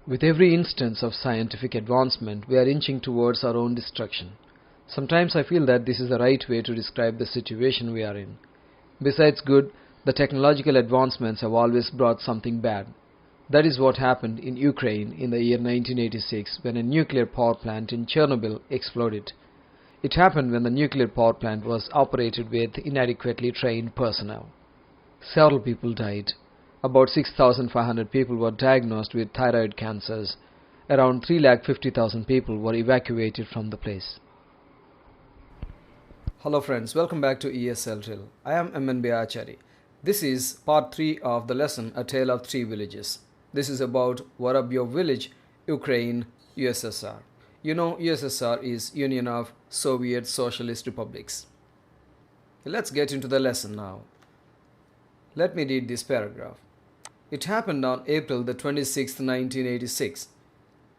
With every instance of scientific advancement, we are inching towards our own destruction. Sometimes I feel that this is the right way to describe the situation we are in. Besides good, the technological advancements have always brought something bad. That is what happened in Ukraine in the year 1986 when a nuclear power plant in Chernobyl exploded. It happened when the nuclear power plant was operated with inadequately trained personnel. Several people died. About 6,500 people were diagnosed with thyroid cancers. Around 350,000 people were evacuated from the place. Hello friends, welcome back to ESL DRILL. I am MNB Achari. This is part 3 of the lesson A Tale of Three Villages. This is about Vorobyov village, Ukraine, USSR. You know, USSR is Union of Soviet Socialist Republics. Let's get into the lesson now. Let me read this paragraph. It happened on April the 26th, 1986.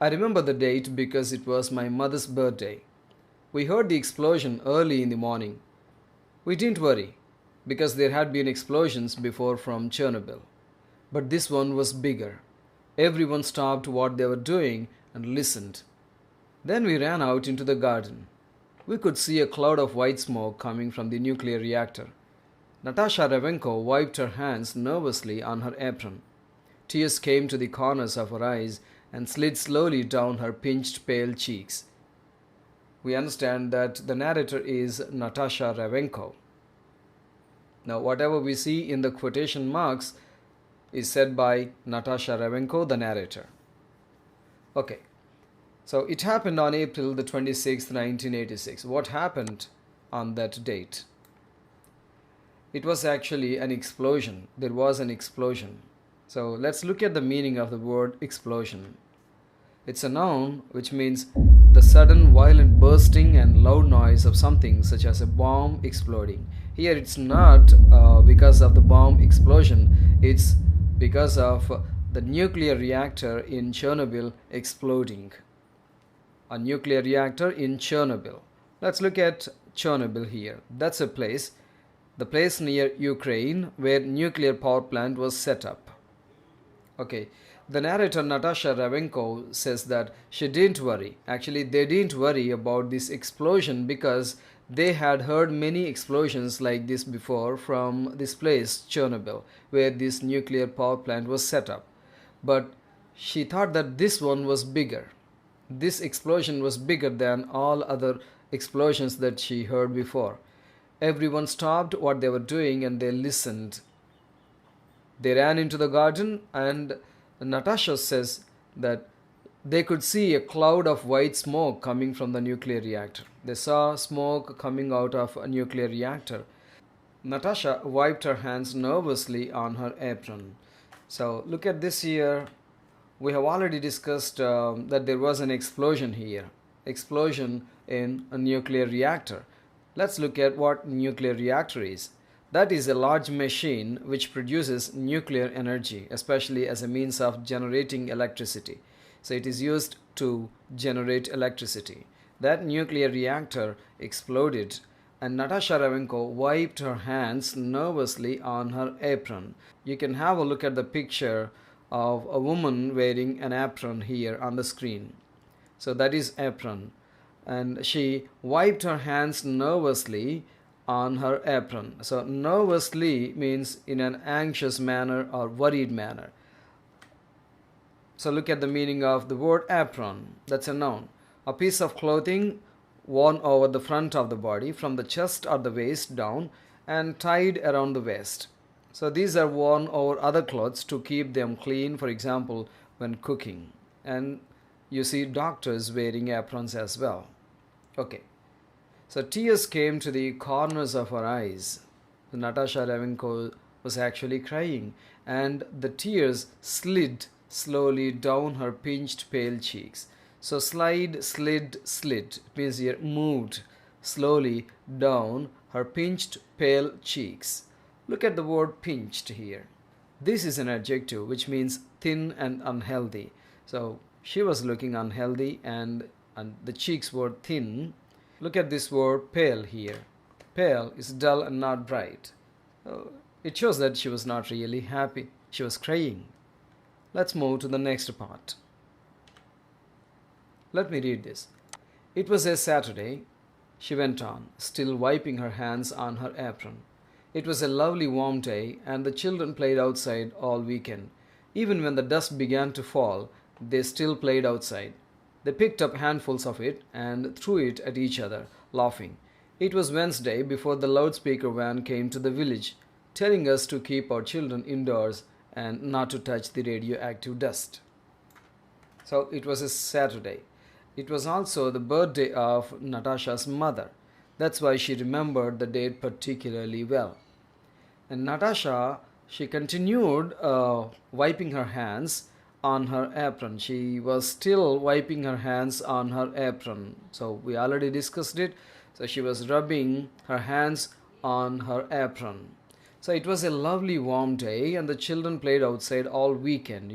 I remember the date because it was my mother's birthday. We heard the explosion early in the morning. We didn't worry, because there had been explosions before from Chernobyl. But this one was bigger. Everyone stopped what they were doing and listened. Then we ran out into the garden. We could see a cloud of white smoke coming from the nuclear reactor. Natasha Ravenko wiped her hands nervously on her apron. Tears came to the corners of her eyes and slid slowly down her pinched pale cheeks. We understand that the narrator is Natasha Ravenko. Now, whatever we see in the quotation marks is said by Natasha Ravenko, the narrator. Okay, so it happened on April the 26th, 1986. What happened on that date? It was actually an explosion. There was an explosion. So let's look at the meaning of the word explosion. It's a noun which means the sudden violent bursting and loud noise of something such as a bomb exploding. Here it's not because of the bomb explosion, it's because of the nuclear reactor in Chernobyl exploding. A nuclear reactor in Chernobyl. Let's look at Chernobyl here. That's a place, the place near Ukraine where nuclear power plant was set up. Okay, the narrator Natasha Ravenko says that she didn't worry. Actually, they didn't worry about this explosion because they had heard many explosions like this before from this place, Chernobyl, where this nuclear power plant was set up. But she thought that this one was bigger. This explosion was bigger than all other explosions that she heard before. Everyone stopped what they were doing and they listened. They ran into the garden and Natasha says that they could see a cloud of white smoke coming from the nuclear reactor. They saw smoke coming out of a nuclear reactor. Natasha wiped her hands nervously on her apron. So look at this here. We have already discussed that there was an explosion here. Explosion in a nuclear reactor. Let's look at what nuclear reactor is. That is a large machine which produces nuclear energy, especially as a means of generating electricity. So it is used to generate electricity. That nuclear reactor exploded and Natasha Ravenko wiped her hands nervously on her apron. You can have a look at the picture of a woman wearing an apron here on the screen. So that is apron. And she wiped her hands nervously on her apron. So nervously means in an anxious manner or worried manner. So look at the meaning of the word apron. That's a noun. A piece of clothing worn over the front of the body from the chest or the waist down and tied around the waist. So these are worn over other clothes to keep them clean, for example, when cooking. And you see doctors wearing aprons as well. Okay. So tears came to the corners of her eyes. Natasha Ravenko was actually crying and the tears slid slowly down her pinched pale cheeks. So slide, slid, slid means here moved slowly down her pinched pale cheeks. Look at the word pinched here. This is an adjective which means thin and unhealthy. So she was looking unhealthy and the cheeks were thin. Look at this word pale here. Pale is dull and not bright. It shows that she was not really happy. She was crying. Let's move to the next part. Let me read this. It was a Saturday, she went on, still wiping her hands on her apron. It was a lovely warm day, and the children played outside all weekend. Even when the dust began to fall, they still played outside. They picked up handfuls of it and threw it at each other, laughing. It was Wednesday before the loudspeaker van came to the village, telling us to keep our children indoors and not to touch the radioactive dust. So it was a Saturday. It was also the birthday of Natasha's mother. That's why she remembered the date particularly well. And Natasha, she continued wiping her hands on her apron. She was still wiping her hands on her apron. So we already discussed it. So she was rubbing her hands on her apron. So it was a lovely warm day and the children played outside all weekend,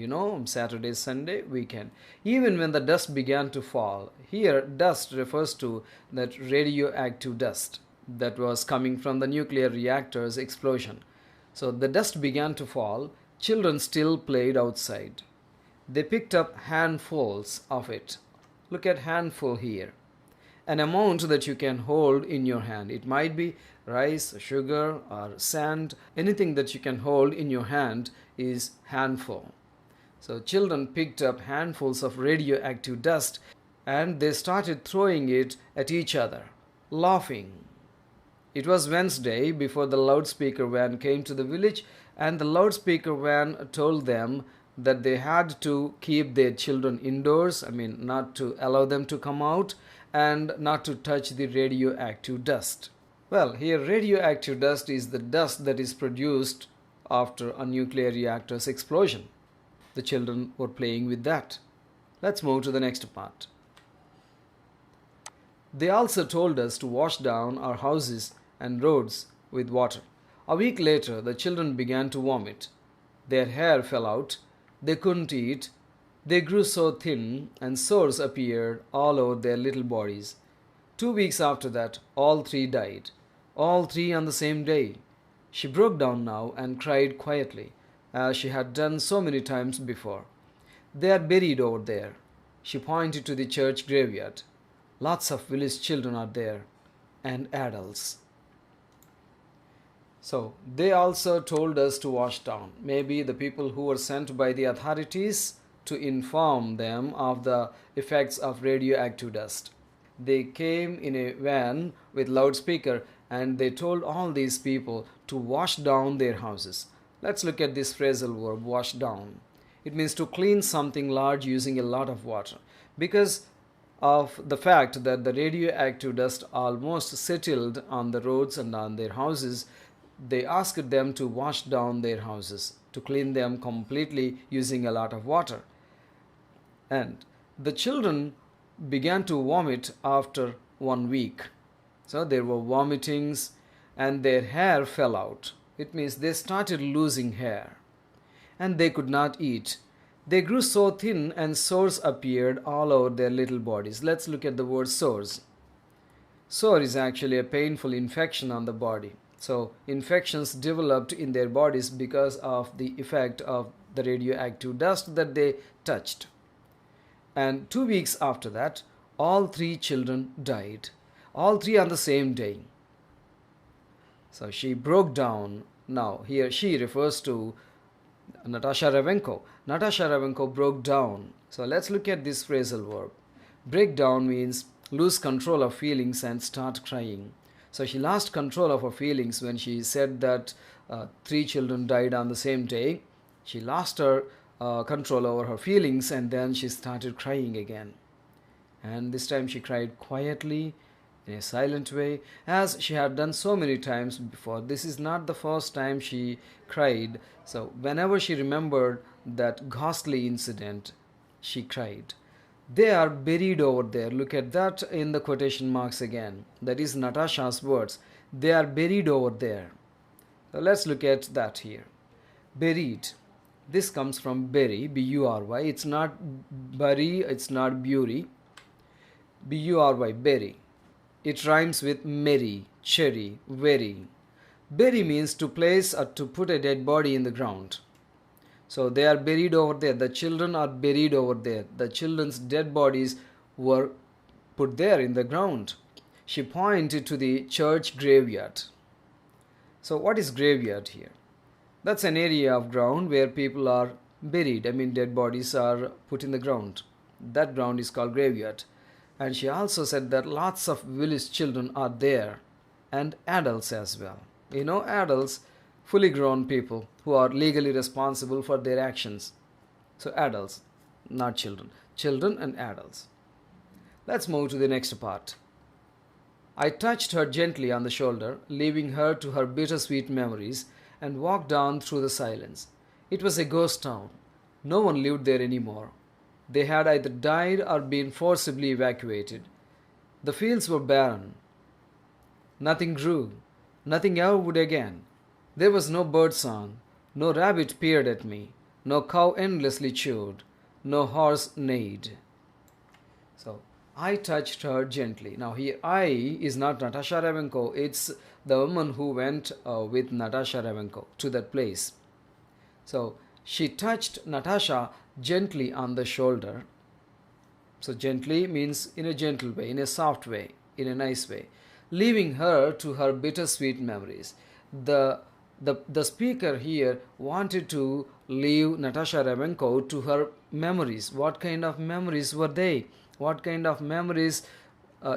Saturday, Sunday, weekend. Even when the dust began to fall. Here, dust refers to that radioactive dust that was coming from the nuclear reactor's explosion. So the dust began to fall. Children still played outside. They picked up handfuls of it. Look at handful here. An amount that you can hold in your hand. It might be rice, sugar, or sand. Anything that you can hold in your hand is handful. So children picked up handfuls of radioactive dust and they started throwing it at each other, laughing. It was Wednesday before the loudspeaker van came to the village, and the loudspeaker van told them that they had to keep their children indoors, not to allow them to come out, and not to touch the radioactive dust. Well, here radioactive dust is the dust that is produced after a nuclear reactor's explosion. The children were playing with that. Let's move to the next part. They also told us to wash down our houses and roads with water. A week later, the children began to vomit. Their hair fell out. They couldn't eat. They grew so thin and sores appeared all over their little bodies. 2 weeks after that, all three died. All three on the same day. She broke down now and cried quietly, as she had done so many times before. They are buried over there. She pointed to the church graveyard. Lots of village children are there, and adults. So, they also told us to wash down. Maybe the people who were sent by the authorities to inform them of the effects of radioactive dust. They came in a van with loudspeaker and they told all these people to wash down their houses. Let's look at this phrasal verb, wash down. It means to clean something large using a lot of water. Because of the fact that the radioactive dust almost settled on the roads and on their houses, they asked them to wash down their houses, to clean them completely using a lot of water. And the children began to vomit after 1 week. So there were vomitings and their hair fell out. It means they started losing hair. And they could not eat. They grew so thin and sores appeared all over their little bodies. Let's look at the word sores. Sore is actually a painful infection on the body. So infections developed in their bodies because of the effect of the radioactive dust that they touched. And 2 weeks after that, all three children died. All three on the same day. So she broke down. Now here she refers to Natasha Ravenko. Natasha Ravenko broke down. So let's look at this phrasal verb. Break down means lose control of feelings and start crying. So she lost control of her feelings when she said that 3 children died on the same day. She lost her control over her feelings and then she started crying again. And this time she cried quietly, in a silent way, as she had done so many times before. This is not the first time she cried. So whenever she remembered that ghastly incident, she cried. They are buried over there. Look at that in the quotation marks again. That is Natasha's words. They are buried over there. So let's look at that here. Buried. This comes from bury, B-U-R-Y. It's not bury, it's not bury. B-U-R-Y, bury. It rhymes with merry, cherry, very. Bury means to place or to put a dead body in the ground. So they are buried over there. The children are buried over there. The children's dead bodies were put there in the ground. She pointed to the church graveyard. So what is graveyard here? That's an area of ground where people are buried. Dead bodies are put in the ground. That ground is called graveyard. And she also said that lots of village children are there and adults as well. Adults, fully grown people who are legally responsible for their actions. So adults, not children. Children and adults. Let's move to the next part. I touched her gently on the shoulder, leaving her to her bittersweet memories, and walked down through the silence. It was a ghost town. No one lived there anymore. They had either died or been forcibly evacuated. The fields were barren. Nothing grew. Nothing ever would again. There was no bird song. No rabbit peered at me. No cow endlessly chewed. No horse neighed. So, I touched her gently. Now here, I is not Natasha Ravenko. It's the woman who went with Natasha Ravenko to that place. So, she touched Natasha gently on the shoulder. So, gently means in a gentle way, in a soft way, in a nice way, leaving her to her bittersweet memories. The speaker here wanted to leave Natasha Ravenko to her memories. What kind of memories were they? What kind of memories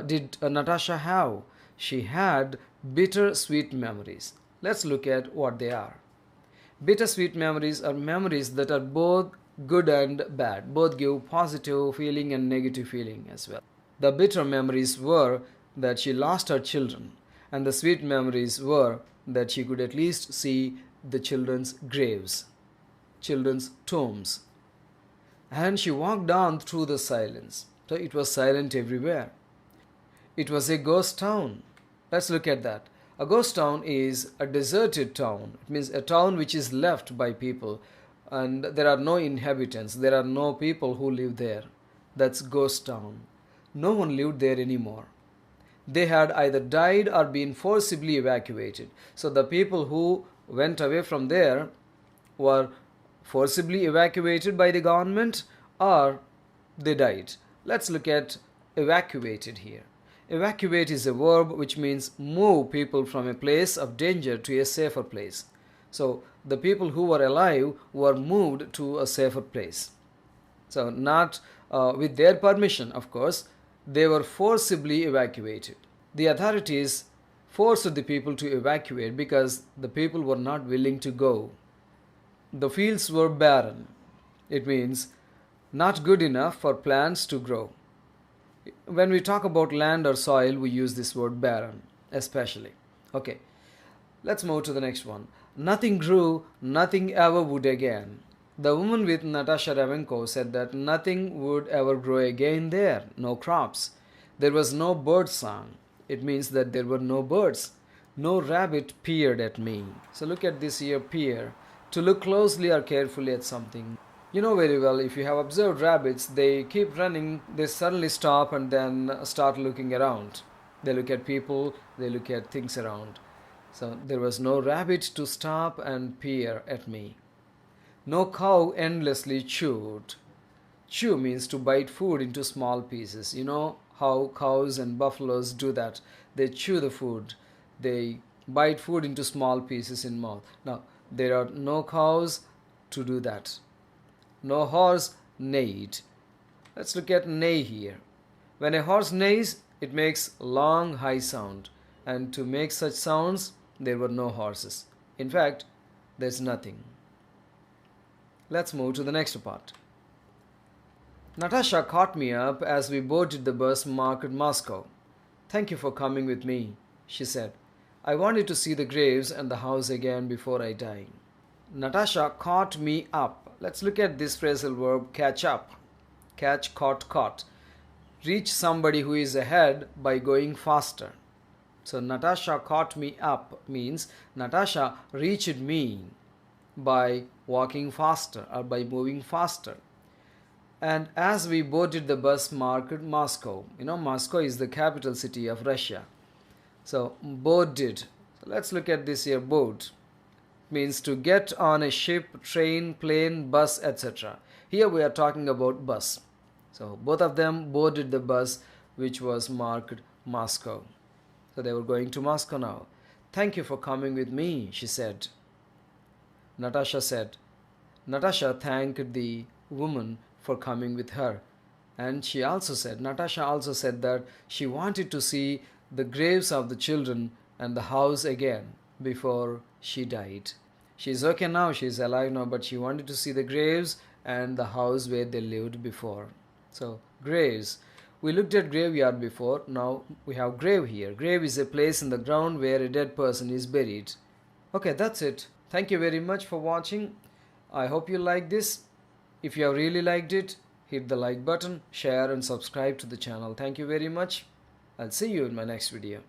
did Natasha have? She had bittersweet memories. Let's look at what they are. Bittersweet memories are memories that are both good and bad. Both give positive feeling and negative feeling as well. The bitter memories were that she lost her children, and the sweet memories were that she could at least see the children's graves, children's tombs. And she walked down through the silence. So it was silent everywhere. It was a ghost town. Let's look at that. A ghost town is a deserted town. It means a town which is left by people and there are no inhabitants. There are no people who live there. That's ghost town. No one lived there anymore. They had either died or been forcibly evacuated. So the people who went away from there were forcibly evacuated by the government or they died. Let's look at evacuated here. Evacuate is a verb which means move people from a place of danger to a safer place. So the people who were alive were moved to a safer place. So not with their permission, of course, they were forcibly evacuated. The authorities forced the people to evacuate because the people were not willing to go. The fields were barren. It means not good enough for plants to grow. When we talk about land or soil, we use this word barren, especially. Okay, let's move to the next one. Nothing grew, nothing ever would again. The woman with Natasha Ravenko said that nothing would ever grow again there, no crops. There was no bird song. It means that there were no birds. No rabbit peered at me. So look at this here, peer. To look closely or carefully at something. You know very well, if you have observed rabbits, they keep running, they suddenly stop and then start looking around. They look at people, they look at things around. So there was no rabbit to stop and peer at me. No cow endlessly chewed. Chew means to bite food into small pieces. You know how cows and buffaloes do that. They chew the food. They bite food into small pieces in mouth. Now, there are no cows to do that. No horse neighed. Let's look at neigh here. When a horse neighs, it makes long high sound. And to make such sounds, there were no horses. In fact, there's nothing. Let's move to the next part. Natasha caught me up as we boarded the bus marked Moscow. Thank you for coming with me, she said. I wanted to see the graves and the house again before I die. Natasha caught me up. Let's look at this phrasal verb, catch up. Catch, caught. Reach somebody who is ahead by going faster. So Natasha caught me up means Natasha reached me by walking faster or by moving faster. And as we boarded the bus marked Moscow. You know, Moscow is the capital city of Russia. So boarded. So let's look at this here, board. Means to get on a ship, train, plane, bus, etc. Here we are talking about bus. So both of them boarded the bus which was marked Moscow. So they were going to Moscow now. "Thank you for coming with me," she said. Natasha said. Natasha thanked the woman for coming with her. And Natasha also said that she wanted to see the graves of the children and the house again before she died. She's okay now, she's alive now, but she wanted to see the graves and the house where they lived before. So, graves. We looked at graveyard before, now we have grave here. Grave is a place in the ground where a dead person is buried. Okay, that's it. Thank you very much for watching. I hope you like this. If you have really liked it, hit the like button, share and subscribe to the channel. Thank you very much. I'll see you in my next video.